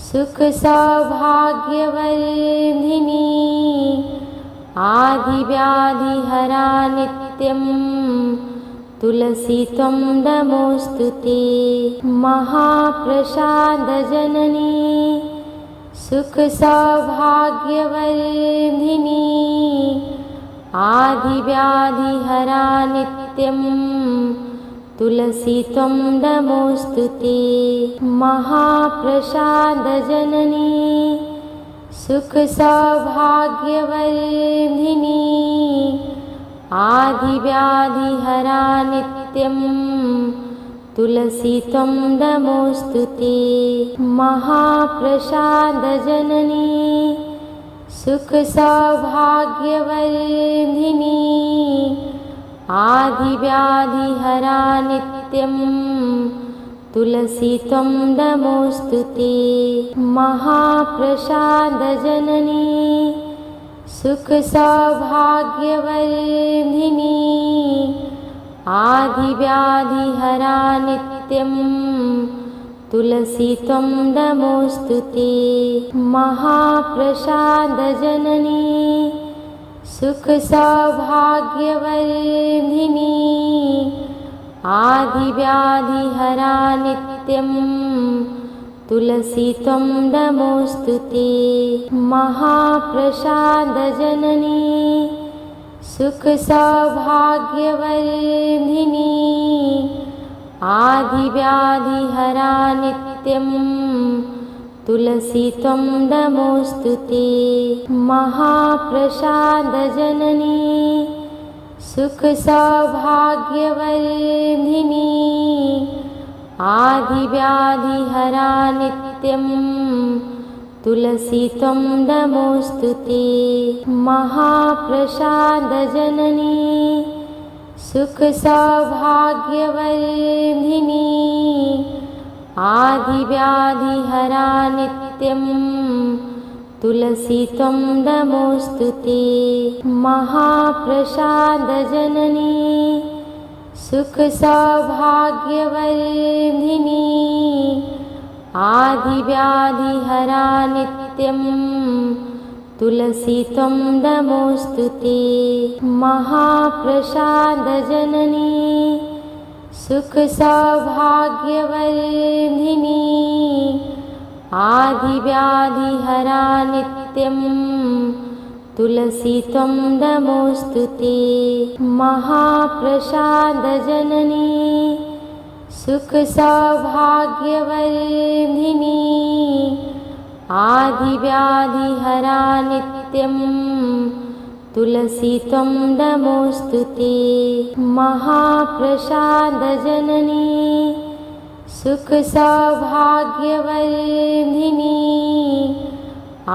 सुखसौभाग्यवर्धिनी आदिव्याधिहरा नित्यं तुलसी त्वं नमोऽस्तु ते। महाप्रसादजननी सुखसौभाग्यवर्धिनी आदिव्याधिहरा नित्यं तुलसी त्वं नमोऽस्तु ते। महाप्रसादजननी सुखसौभाग्यवर्धिनी आदिव्याधिहरा नित्यं तुलसी त्वं नमोऽस्तु ते। महाप्रसादजननी सुखसौभाग्यवर्धिनी आदिव्याधिहरा नित्यं तुलसी त्वं नमोऽस्तु ते। महाप्रसादजननी सुखसौभाग्यवर्धिनी आदिव्याधिहरा नित्यं तुलसी त्वं नमोऽस्तु ते। महाप्रसादजननी सुखसौभाग्यवर्धिनी आदिव्याधिहरा नित्यं तुलसी त्वं नमोऽस्तु ते। महाप्रसादजननी सुखसौभाग्यवर्धिनी आदिव्याधिहरा नित्यं तुलसी त्वं नमोऽस्तु ते। महाप्रसादजननी सुखसौभाग्यवर्धिनी आदिव्याधिहरा नित्यं तुलसी त्वं नमोऽस्तु ते। महाप्रसादजननी सुखसौभाग्यवर्धिनी आदिव्याधिहरा नित्यं तुलसी त्वं नमोऽस्तु ते। महाप्रसादजननी सुखसौभाग्यवर्धिनी आदिव्याधिहरा नित्यं तुलसी त्वं नमोऽस्तु ते। महाप्रसादजननी सुखसौभाग्यवर्धिनी आदिव्याधिहरा नित्यं तुलसी त्वं नमोऽस्तु ते। महाप्रसादजननी सुख सौभाग्यवर्धिनी आदिव्याधिहरा नित्यं तुलसी त्वं नमोऽस्तुते। महाप्रसादजननी सुख सौभाग्यवर्धिनी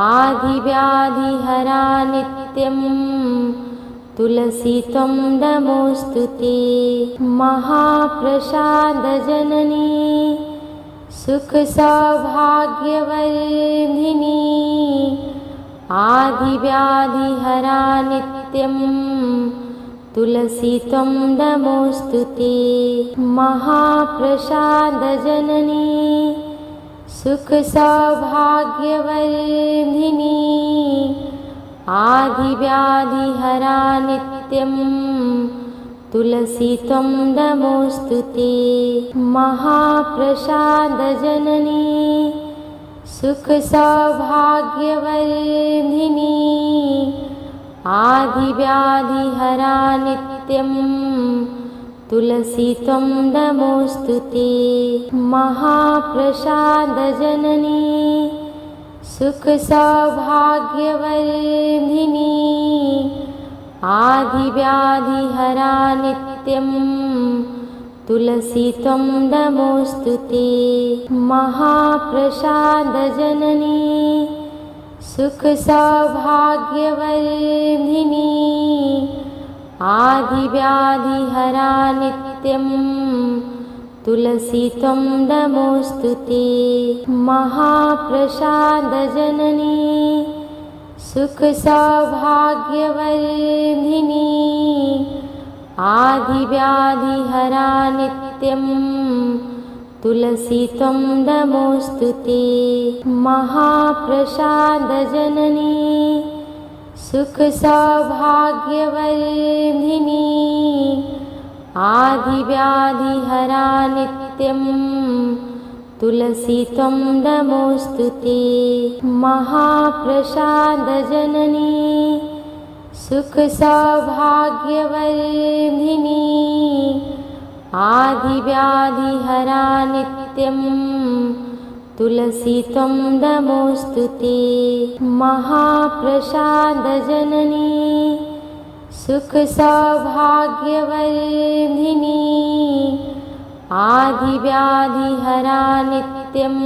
आदिव्याधिहरा नित्यं तुलसी त्वं नमोऽस्तुते। महाप्रसादजननी सुख सौभाग्यवर्धिनी आदिव्याधिहरा नित्यं तुलसी त्वं नमोऽस्तुते। महाप्रसादजननी सुख सौभाग्यवर्धिनी आदिव्याधिहरा नित्यं तुलसी त्वं नमोऽस्तुते। महाप्रसादजननी सुख सौभाग्यवर्धिनी आदिव्याधिहरा नित्यं तुलसी त्वं नमोऽस्तुते। महाप्रसादजननी सुख सौभाग्यवर्धिनी आदिव्याधिहरा नित्यं तुलसी त्वं नमोऽस्तुते। महाप्रसादजननी सुख सौभाग्यवर्धिनी आदिव्याधिहरा नित्यं तुलसी त्वं नमोऽस्तुते। महाप्रसादजननी सुख सौभाग्यवर्धिनी आदिव्याधिहरा नित्यं तुलसी त्वं नमोऽस्तुते। महाप्रसादजननी सुख सौभाग्यवर्धिनी आदिव्याधिहरा नित्यं तुलसी त्वं नमोऽस्तुते। महाप्रसादजननी सुख सौभाग्यवर्धिनी आदिव्याधिहरा नित्यं तुलसी त्वं नमोऽस्तुते। महाप्रसादजननी सुख सौभाग्यवर्धिनी आदिव्याधिहरा नित्यं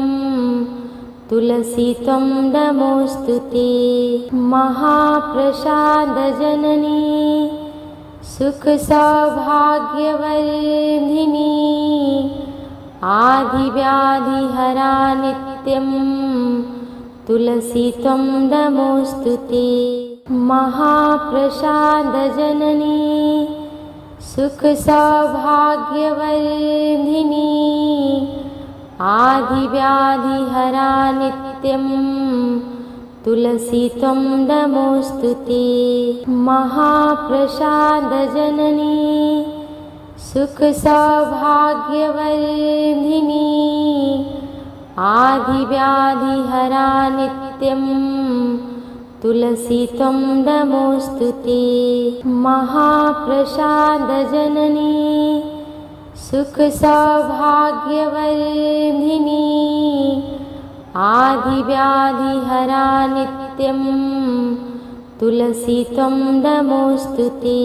तुलसी त्वं नमोऽस्तुते। महाप्रसादजननी सुख सौभाग्यवर्धिनी आदिव्याधिहरा नित्यं तुलसी त्वं नमोऽस्तुते। महाप्रसादजननी सुख सौभाग्यवर्धिनी आदिव्याधिहरा नित्यं तुलसी त्वं नमोऽस्तुते। महाप्रसादजननी सुख सौभाग्यवर्धिनी आदिव्याधिहरा नित्यं तुलसी त्वं नमोऽस्तुते। महाप्रसादजननी सुख सौभाग्यवर्धिनी आदिव्याधिहरा नित्यं तुलसी त्वं नमोऽस्तुते।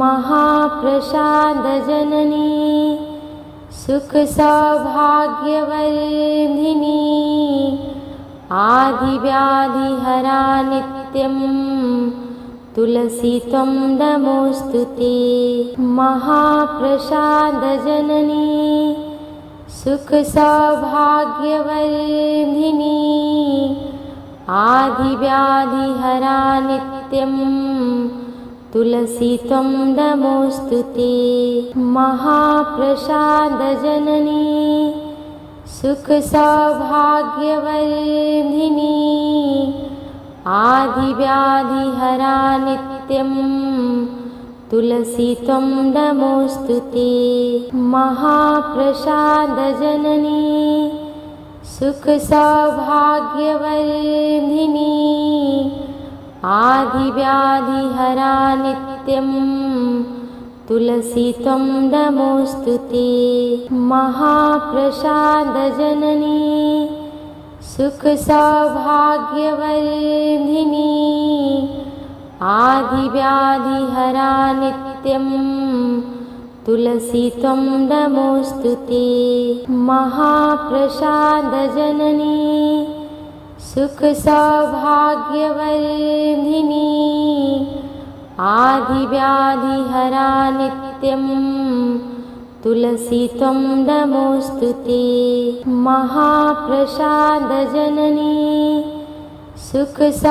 महाप्रसादजननी सुख सौभाग्यवर्धिनी आदिव्याधिहरा नित्यं तुलसी त्वं नमोऽस्तुते। महाप्रसादजननी सुख सौभाग्यवर्धिनी आदिव्याधिहरा नित्यं तुलसी त्वं नमोऽस्तुते। महाप्रसादजननी सुख सौभाग्यवर्धिनी आदिव्याधिहरा नित्यं तुलसी त्वं नमोऽस्तुते। महाप्रसादजननी सुख सौभाग्यवर्धिनी आदिव्याधिहरा नित्यं तुलसी त्वं नमोऽस्तु ते। महाप्रसादजननी सुखसौभाग्यवर्धिनी आदिव्याधिहरा नित्यं तुलसी त्वं नमोऽस्तु ते। महाप्रसादजननी सुखसौभाग्यवर्धिनी आदिव्याधिहरा नित्यं तुलसी त्वं नमोऽस्तु ते। महाप्रसादजननी सुखसौभाग्यवर्धिनी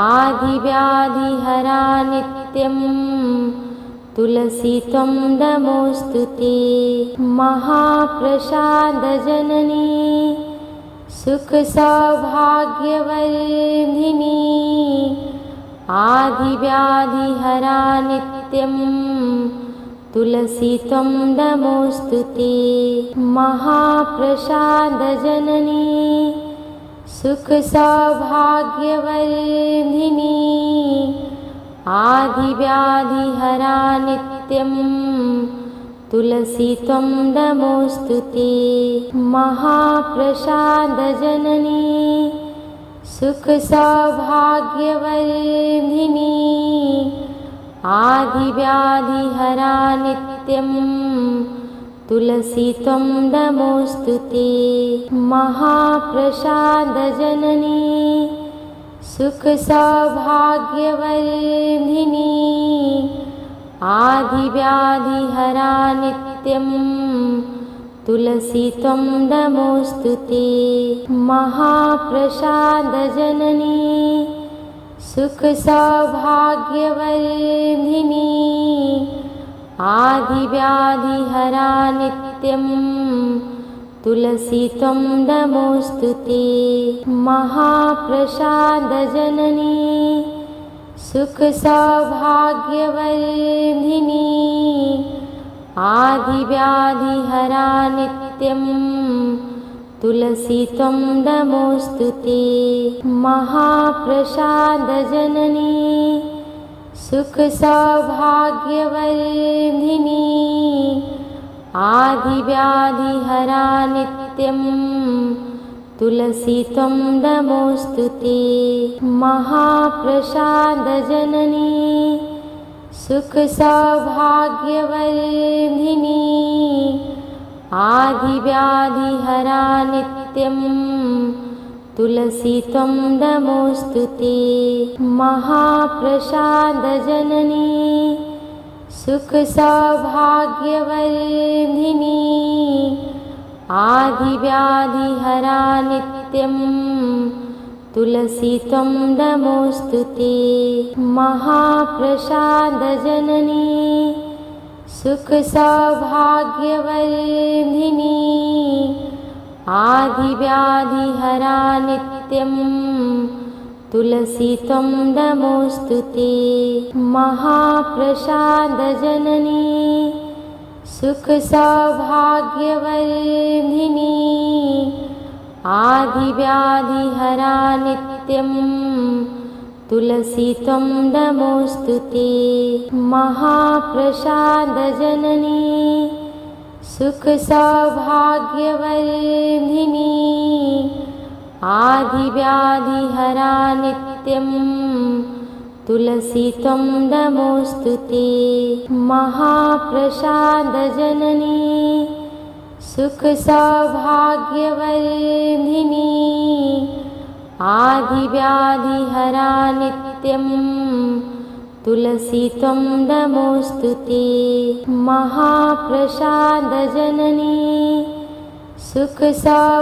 आदिव्याधिहरा नित्यं तुलसी त्वं नमोऽस्तु ते। महाप्रसादजननी सुखसौभाग्यवर्धिनी आदिव्याधिहरा नित्यं तुलसी त्वं नमोऽस्तु ते। महाप्रसादजननी सुखसौभाग्यवर्धिनी आदिव्याधिहरा नित्यं तुलसी त्वं नमोऽस्तु ते। महाप्रसादजननी सुखसौभाग्यवर्धिनी आदिव्याधिहरा नित्यं तुलसी त्वं नमोऽस्तु ते। महाप्रसादजननी सुखसौभाग्यवर्धिनी आदिव्याधिहरा नित्यं तुलसी त्वं नमोऽस्तु ते। महाप्रसादजननी सुखसौभाग्यवर्धिनी आदिव्याधिहरा नित्यं तुलसी त्वं नमोऽस्तु ते। महाप्रसादजननी सुखसौभाग्यवर्धिनी आदिव्याधिहरा नित्यं तुलसी त्वं नमोऽस्तु ते। महाप्रसादजननी सुखसौभाग्यवर्धिनी आदिव्याधिहरा नित्यं तुलसी त्वं नमोऽस्तु ते। महाप्रसादजननी सुखसौभाग्यवर्धिनी आदिव्याधिहरा नित्यं तुलसी त्वं नमोऽस्तु ते। महाप्रसादजननी सुखसौभाग्यवर्धिनी आदिव्याधिहरा नित्यं तुलसी त्वं नमोऽस्तु ते। महाप्रसादजननी सुखसौभाग्यवर्धिनी आदिव्याधिहरा नित्यं तुलसी त्वं नमोऽस्तु ते। महाप्रसादजननी सुखसौभाग्यवर्धिनी आदिव्याधिहरा नित्यं तुलसी त्वं नमोऽस्तु ते। महाप्रसादजननी सुखसौभाग्यवर्धिनी आदिव्याधिहरा नित्यं तुलसी त्वं नमोऽस्तु ते। महाप्रसादजननी सुखसौभाग्यवर्धिनी आदिव्याधिहरा नित्यं तुलसी त्वं नमोऽस्तु ते। महाप्रसादजननी सुखसौभाग्यवर्धिनी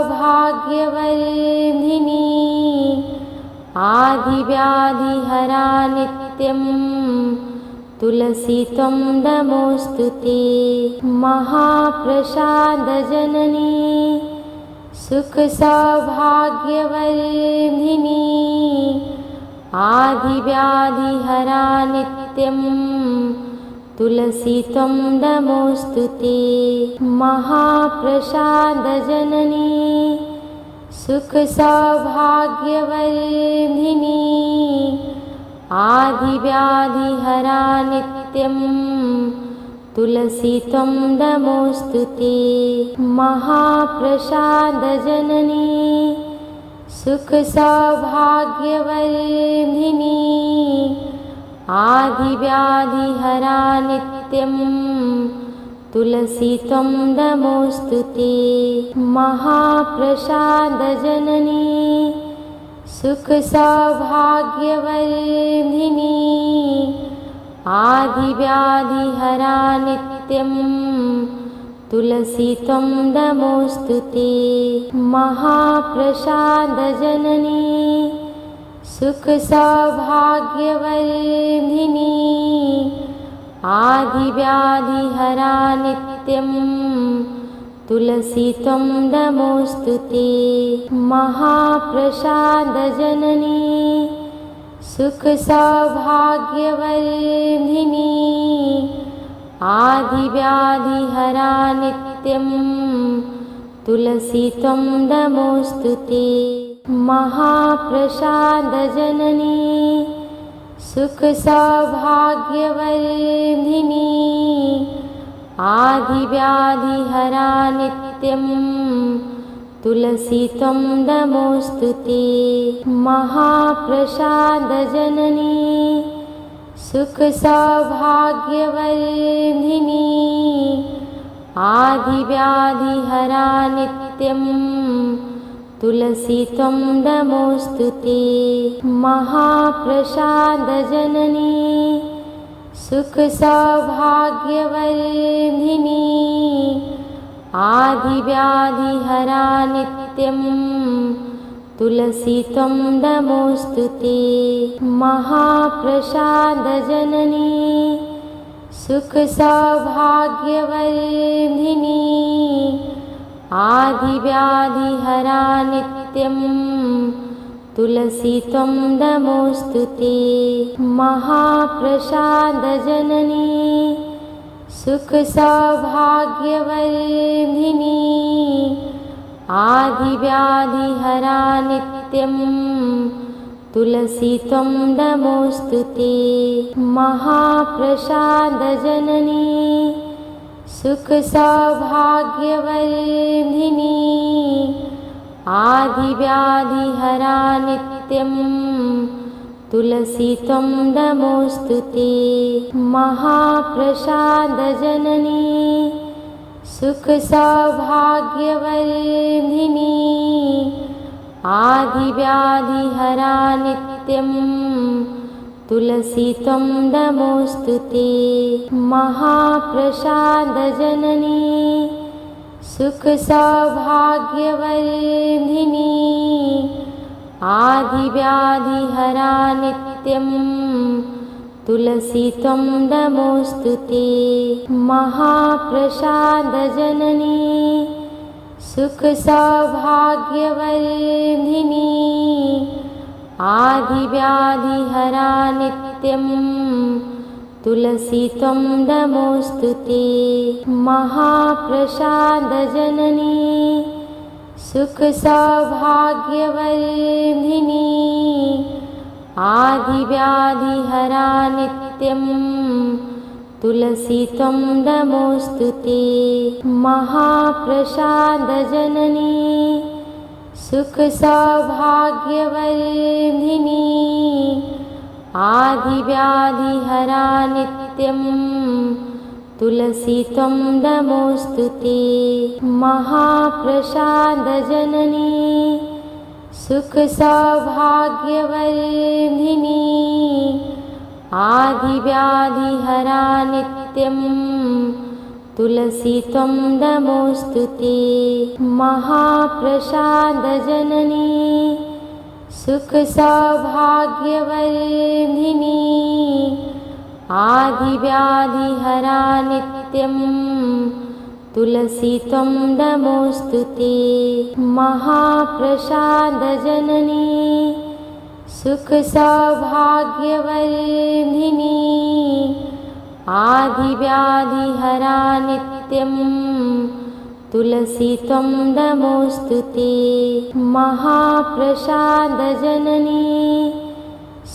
आदिव्याधिहरा नित्यं तुलसी त्वं नमोऽस्तु ते। महाप्रसादजननी सुखसौभाग्यवर्धिनी आदिव्याधिहरा नित्यं तुलसी त्वं नमोऽस्तु ते। महाप्रसादजननी सुखसौभाग्यवर्धिनी आदिव्याधिहरा नित्यं तुलसी त्वं नमोऽस्तु ते। महाप्रसादजननी सुखसौभाग्यवर्धिनी आदिव्याधिहरा नित्यं तुलसी त्वं नमोऽस्तु ते। महाप्रसादजननी सुखसौभाग्यवर्धिनी आदिव्याधिहरा नित्यं तुलसी त्वं नमोऽस्तु ते। महाप्रसादजननी सुखसौभाग्यवर्धिनी आदिव्याधिहरा नित्यं तुलसी त्वं नमोऽस्तु ते। महाप्रसादजननी सुखसौभाग्यवर्धिनी आदिव्याधिहरा नित्यं तुलसी त्वं नमोऽस्तु ते। महाप्रसादजननी सुखसौभाग्यवर्धिनी आदिव्याधिहरा नित्यं तुलसी त्वं नमोऽस्तु ते। महाप्रसादजननी सुखसौभाग्यवर्धिनी आदिव्याधिहरा नित्यं तुलसी त्वं नमोऽस्तु ते। महाप्रसादजननी सुखसौभाग्यवर्धिनी आदिव्याधिहरा नित्यं तुलसी त्वं नमोऽस्तु ते। महाप्रसादजननी सुखसौभाग्यवर्धिनी आदिव्याधिहरा नित्यं तुलसी त्वं नमोऽस्तु ते। महाप्रसादजननी सुखसौभाग्यवर्धिनी आदिव्याधिहरा नित्यं तुलसी त्वं नमोऽस्तु ते। महाप्रसादजननी सुखसौभाग्यवर्धिनी आदिव्याधिहरा नित्यं तुलसी त्वं नमोऽस्तु ते। महाप्रसादजननी सुखसौभाग्यवर्धिनी आदिव्याधिहरा नित्यं तुलसी त्वं नमोऽस्तु ते। महाप्रसादजननी सुखसौभाग्यवर्धिनी आदिव्याधिहरा नित्यं तुलसी त्वं नमोऽस्तु ते। महाप्रसादजननी सुखसौभाग्यवर्धिनी आदिव्याधिहरा नित्यं तुलसी त्वं नमोऽस्तु ते। महाप्रसादजननी सुखसौभाग्यवर्धिनी आदिव्याधिहरा नित्यं तुलसी त्वं नमोऽस्तु ते। महाप्रसादजननी सुखसौभाग्यवर्धिनी आदिव्याधिहरा नित्यं तुलसी त्वं नमोऽस्तु ते। महाप्रसादजननी सुखसौभाग्यवर्धिनी आदिव्याधिहरा नित्यं तुलसी त्वं नमोऽस्तु ते। महाप्रसादजननी सुखसौभाग्यवर्धिनी आदिव्याधिहरा नित्यं तुलसी त्वं नमोऽस्तु ते। महाप्रसादजननी सुखसौभाग्यवर्धिनी आदिव्याधिहरा नित्यं तुलसी त्वं नमोऽस्तु ते। महाप्रसादजननी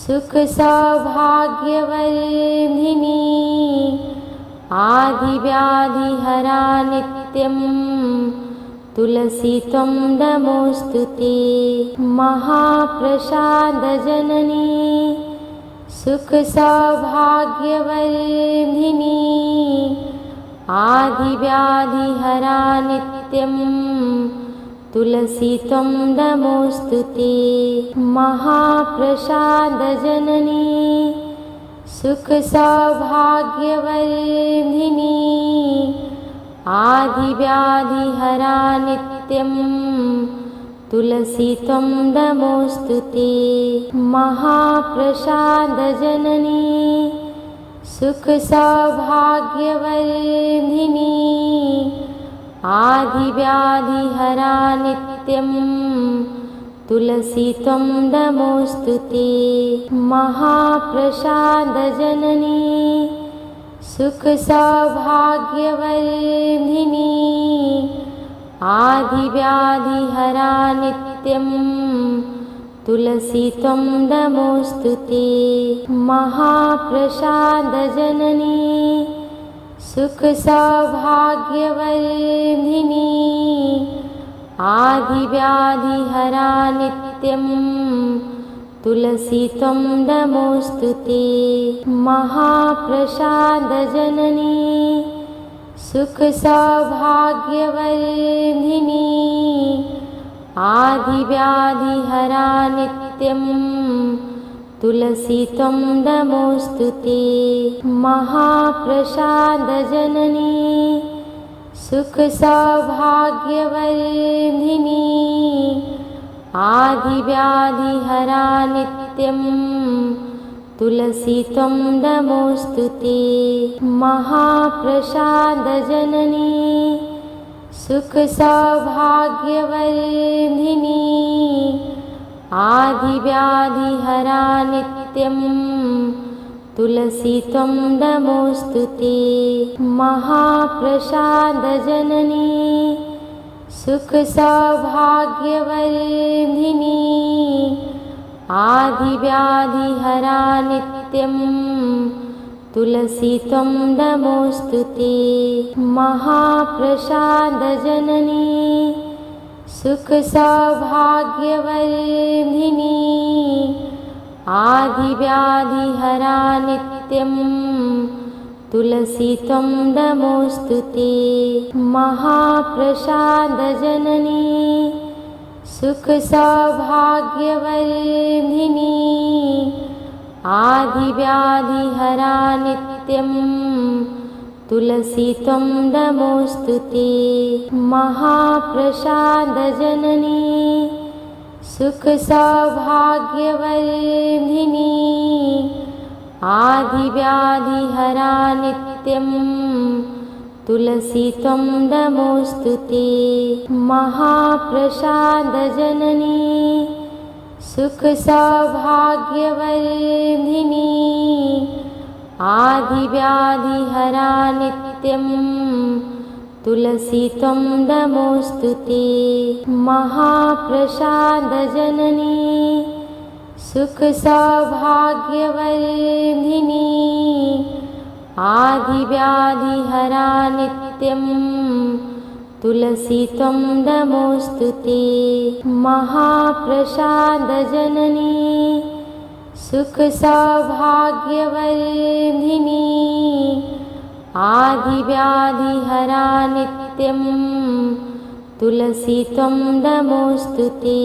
सुख सौभाग्यवर्धिनी आदिव्याधिहरा नित्यं तुलसी त्वं नमोऽस्तुते। महाप्रसादजननी सुख सौभाग्यवर्धिनी आदिव्याधिहरा नित्यं तुलसी त्वं नमोऽस्तुते। महाप्रसादजननी सुख सौभाग्यवर्धिनी आदिव्याधिहरा नित्यं तुलसी त्वं नमोऽस्तुते। महाप्रसादजननी सुख सौभाग्यवर्धिनी आदिव्याधिहरा नित्यं तुलसी त्वं नमोऽस्तुते। महाप्रसादजननी सुख सौभाग्यवर्धिनी आदिव्याधिहरा नित्यं तुलसी त्वं नमोऽस्तुते। महाप्रसादजननी सुख सौभाग्यवर्धिनी आदिव्याधिहरा नित्यं तुलसी त्वं नमोऽस्तुते। महाप्रसादजननी सुख सौभाग्यवर्धिनी आदिव्याधिहरा नित्यं तुलसी त्वं नमोऽस्तुते। महाप्रसादजननी सुख सौभाग्यवर्धिनी आदिव्याधिहरा नित्यं तुलसी त्वं नमोऽस्तुते। महाप्रसादजननी सुख सौभाग्यवर्धिनी आदिव्याधिहरा नित्यं तुलसी त्वं नमोऽस्तुते। महाप्रसादजननी सुख सौभाग्यवर्धिनी आदिव्याधिहरा नित्यं तुलसी त्वं नमोऽस्तुते। महाप्रसादजननी सुख सौभाग्यवर्धिनी आदिव्याधिहरा नित्यं तुलसी त्वं नमोऽस्तुते। महाप्रसादजननी सुख सौभाग्यवर्धिनी आदिव्याधिहरा नित्यं तुलसी त्वं नमोऽस्तुते। महाप्रसादजननी सुख सौभाग्यवर्धिनी आदिव्याधिहरा नित्यं तुलसी त्वं नमोऽस्तुते। महाप्रसादजननी सुख सौभाग्यवर्धिनी आदिव्याधिहरा नित्यं तुलसी त्वं नमोऽस्तुते। महाप्रसादजननी सुख सौभाग्यवर्धिनी आदिव्याधिहरा नित्यं तुलसी त्वं नमोऽस्तुते। महाप्रसादजननी सुख सौभाग्यवर्धिनी आदिव्याधिहरा नित्यं तुलसी त्वं नमोऽस्तुते।